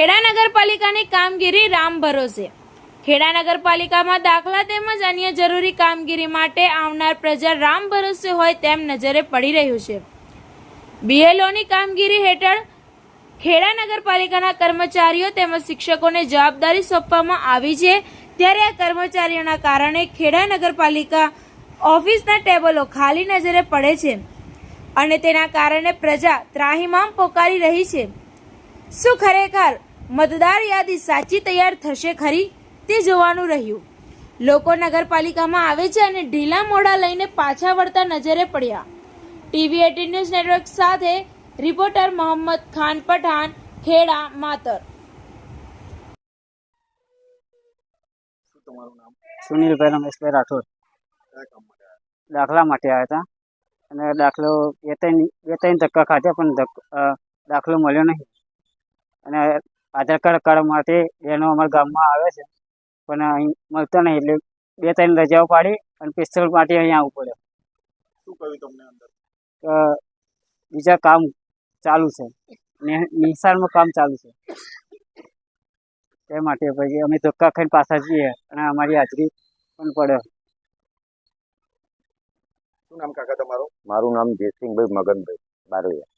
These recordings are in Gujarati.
ખેડા નગરપાલિકાની કામગીરી રામ ભરોસે। ખેડા નગરપાલિકામાં દાખલા તેમજ અન્ય જરૂરી કામગીરી માટે આવનાર પ્રજા રામ ભરોસે હોય તેમ નજરે પડી રહ્યું છે। બીએલઓની કામગીરી હેઠળ ખેડા નગરપાલિકાના કર્મચારીઓ તેમજ શિક્ષકોને જવાબદારી સોંપવામાં આવી છે, ત્યારે આ કર્મચારીઓના કારણે ખેડા નગરપાલિકા ઓફિસના ટેબલો ખાલી નજરે પડે છે અને તેના કારણે પ્રજા ત્રાહિમામ પોકારી રહી છે। શું ખરેખર મતદાર યાદી સાચી તૈયાર થશે ખરી, તે જોવાનું રહ્યું। લોકો નગરપાલિકામાં આવે છે અને ઢીલા મોઢા લઈને પાછા વળતા નજરે પડ્યા। ટીવી 18 ન્યૂઝ નેટવર્ક સાથે રિપોર્ટર મોહમ્મદ ખાન પઠાણ, ખેડા માતર। સુનિલભાઈ રમેશભાઈ રાઠોડ દાખલા માટે આવ્યા હતા અને દાખલો બે ત્રણ ધક્કા ખાધા પણ દાખલો મળ્યો નહીં અને આધાર કાર્ડ કાઢવા માટે બહેનો અમારા ગામમાં આવે છે પણ અહીં મળતો નહીં, એટલે બે ત્રણ રજાઓ પાડી અને સ્પેશિયલ માટે અહીં આવવું પડે। શું કહ્યું તમને અંદર? બીજા કામ ચાલુ છે, નિશાળમાં કામ ચાલુ છે, તે માટે પછી અમે ધક્કા ખાઈને પાછા જઈએ અને અમારી હાજરી પણ પડે। શું નામ કાકા તમારું? મારું નામ જયસિંહભાઈ મગનભાઈ બારૈયા।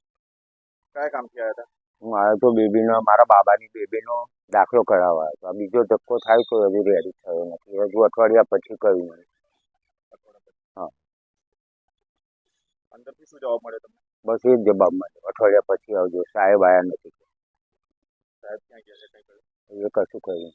કયા કામથી આવ્યા હતા? હું આવ્યો તો બેબીનો, મારા બાબાની બેબીનો દાખલો કરાવવા આવ્યો હતો। આ બીજો ધક્કો થાય તો હજુ રેડી થયો નથી, હજુ અઠવાડિયા પછી કર્યું મને। હા, અંદરથી શું જવાબ મળે તમને? બસ એ જ જવાબ મળ્યો, અઠવાડિયા પછી આવજો, સાહેબ આવ્યા નથી। સાહેબ ક્યાં ગયા છે? કઈ કહ્યું? એ કશું કહ્યું।